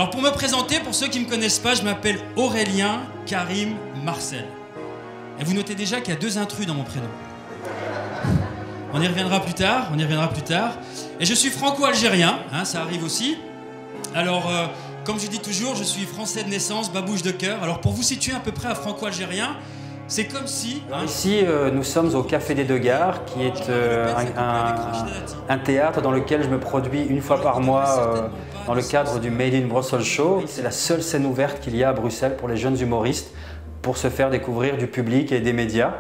Alors pour me présenter, pour ceux qui ne me connaissent pas, je m'appelle Aurélien Karim Marcel. Et vous notez déjà qu'il y a 2 intrus dans mon prénom. On y reviendra plus tard, Et je suis franco-algérien, hein, ça arrive aussi. Alors, comme je dis toujours, je suis français de naissance, babouche de cœur. Alors pour vous situer à peu près à franco-algérien, c'est comme si... Hein, ici, nous sommes au Café des Deux Gares, qui est un théâtre dans lequel je me produis une fois par mois dans le cadre du Made in Brussels Show. C'est la seule scène ouverte qu'il y a à Bruxelles pour les jeunes humoristes pour se faire découvrir du public et des médias.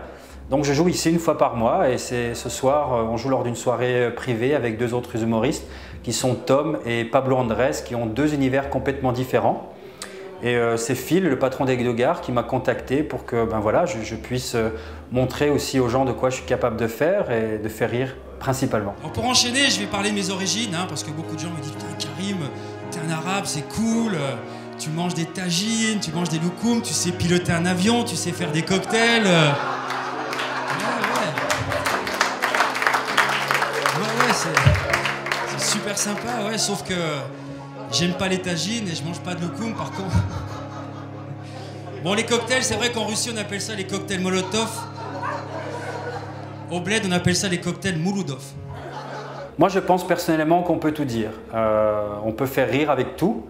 Donc je joue ici une fois par mois et ce soir, on joue lors d'une soirée privée avec 2 autres humoristes qui sont Tom et Pablo Andrés, qui ont 2 univers complètement différents. Et c'est Phil, le patron des Deux Gares, qui m'a contacté pour que voilà, je puisse montrer aussi aux gens de quoi je suis capable de faire et de faire rire principalement. Alors pour enchaîner, je vais parler de mes origines, hein, parce que beaucoup de gens me disent « Putain Karim, t'es un arabe, c'est cool, tu manges des tagines, tu manges des loukoums, tu sais piloter un avion, tu sais faire des cocktails. » Ouais, c'est super sympa, ouais, sauf que j'aime pas les tagines et je mange pas de loukoum par contre. Bon, les cocktails, c'est vrai qu'en Russie on appelle ça les cocktails Molotov. Au bled on appelle ça les cocktails Mouloudov. Moi je pense personnellement qu'on peut tout dire. On peut faire rire avec tout.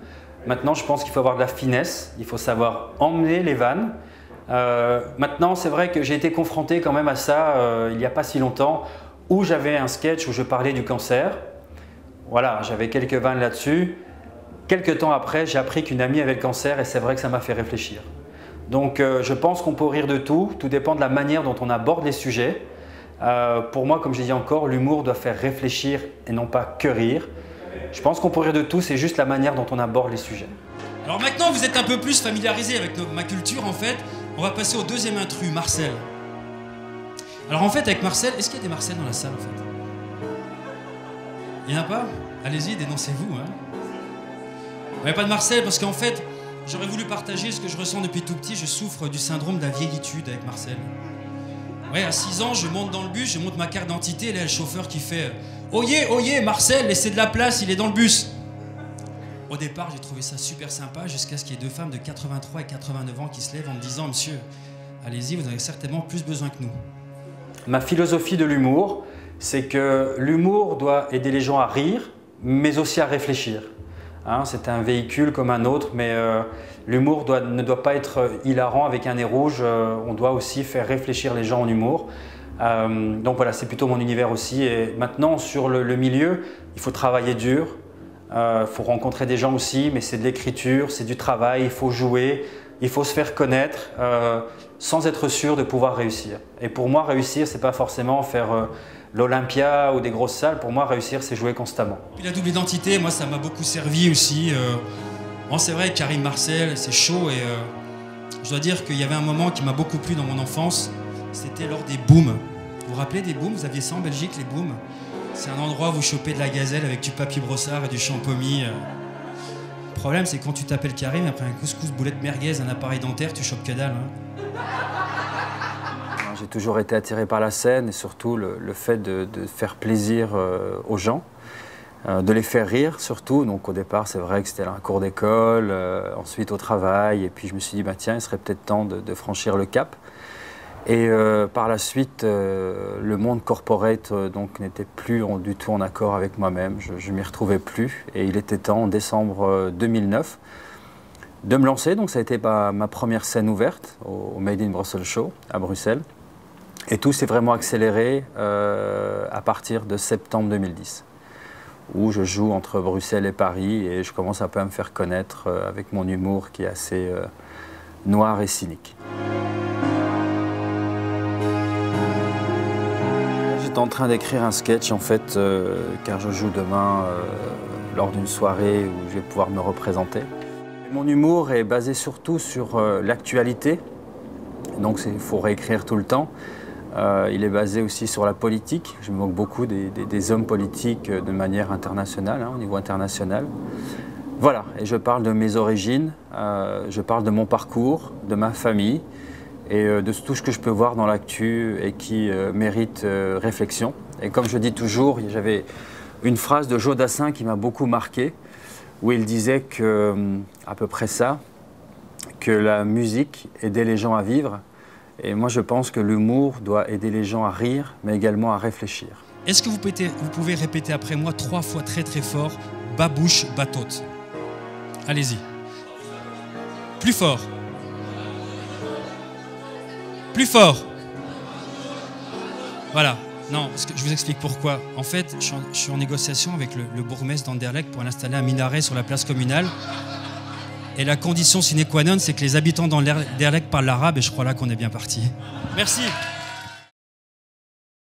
Maintenant je pense qu'il faut avoir de la finesse, il faut savoir emmener les vannes. Maintenant c'est vrai que j'ai été confronté quand même à ça il n'y a pas si longtemps, où j'avais un sketch où je parlais du cancer. Voilà, j'avais quelques vannes là-dessus. Quelques temps après, j'ai appris qu'une amie avait le cancer et c'est vrai que ça m'a fait réfléchir. Donc je pense qu'on peut rire de tout dépend de la manière dont on aborde les sujets. Pour moi, comme je dis encore, l'humour doit faire réfléchir et non pas que rire. Je pense qu'on peut rire de tout, c'est juste la manière dont on aborde les sujets. Alors maintenant, vous êtes un peu plus familiarisé avec ma culture en fait. On va passer au 2e intrus, Marcel. Alors en fait, avec Marcel, est-ce qu'il y a des Marcel dans la salle en fait? Il n'y en a pas? Allez-y, dénoncez-vous. Hein. Il n'y a pas de Marcel parce qu'en fait, j'aurais voulu partager ce que je ressens depuis tout petit. Je souffre du syndrome de la vieillitude avec Marcel. Ouais, à 6 ans, je monte dans le bus, je monte ma carte d'identité, et là, il y a le chauffeur qui fait « Oyez, Marcel, laissez de la place, il est dans le bus !» Au départ, j'ai trouvé ça super sympa jusqu'à ce qu'il y ait 2 femmes de 83 et 89 ans qui se lèvent en me disant « Monsieur, allez-y, vous avez certainement plus besoin que nous. » Ma philosophie de l'humour, c'est que l'humour doit aider les gens à rire, mais aussi à réfléchir. Hein, c'est un véhicule comme un autre, mais l'humour ne doit pas être hilarant avec un nez rouge. On doit aussi faire réfléchir les gens en humour. Donc voilà, c'est plutôt mon univers aussi. Et maintenant, sur le milieu, il faut travailler dur. Il faut rencontrer des gens aussi, mais c'est de l'écriture, c'est du travail, il faut jouer, il faut se faire connaître sans être sûr de pouvoir réussir. Et pour moi, réussir, c'est pas forcément faire l'Olympia ou des grosses salles. Pour moi, réussir, c'est jouer constamment. Puis la double identité, moi, ça m'a beaucoup servi aussi. Bon, c'est vrai, Karim Marcel, c'est chaud et je dois dire qu'il y avait un moment qui m'a beaucoup plu dans mon enfance. C'était lors des booms. Vous vous rappelez des booms? Vous aviez ça en Belgique, les booms? C'est un endroit où vous chopez de la gazelle avec du papier brossard et du champomis. Le problème, c'est quand tu t'appelles Karim, après un couscous, boulette merguez, un appareil dentaire, tu chopes que dalle. Hein. J'ai toujours été attiré par la scène et surtout le fait de faire plaisir aux gens, de les faire rire surtout. Donc au départ, c'est vrai que c'était un cours d'école, ensuite au travail. Et puis je me suis dit, bah, tiens, il serait peut-être temps de franchir le cap. Et par la suite, le monde corporate n'était plus du tout en accord avec moi-même. Je ne m'y retrouvais plus. Et il était temps, en décembre 2009, de me lancer. Donc ça a été ma première scène ouverte au Made in Brussels Show à Bruxelles. Et tout s'est vraiment accéléré à partir de septembre 2010, où je joue entre Bruxelles et Paris et je commence un peu à me faire connaître avec mon humour qui est assez noir et cynique. J'étais en train d'écrire un sketch en fait, car je joue demain lors d'une soirée où je vais pouvoir me représenter. Mon humour est basé surtout sur l'actualité, donc il faut réécrire tout le temps. Il est basé aussi sur la politique. Je me moque beaucoup des hommes politiques de manière internationale, hein, au niveau international. Voilà, et je parle de mes origines, je parle de mon parcours, de ma famille et de tout ce que je peux voir dans l'actu et qui mérite réflexion. Et comme je dis toujours, j'avais une phrase de Joe Dassin qui m'a beaucoup marqué. où il disait que, à peu près ça, que la musique aidait les gens à vivre. Et moi, je pense que l'humour doit aider les gens à rire, mais également à réfléchir. Est-ce que vous pouvez répéter après moi 3 fois très très fort, babouche, batote? Allez-y. Plus fort. Plus fort. Voilà. Non, parce que je vous explique pourquoi. En fait, je suis en négociation avec le bourgmestre d'Anderlecht pour installer un minaret sur la place communale. Et la condition sine qua non, c'est que les habitants d'Anderlecht parlent l'arabe et je crois là qu'on est bien parti. Merci.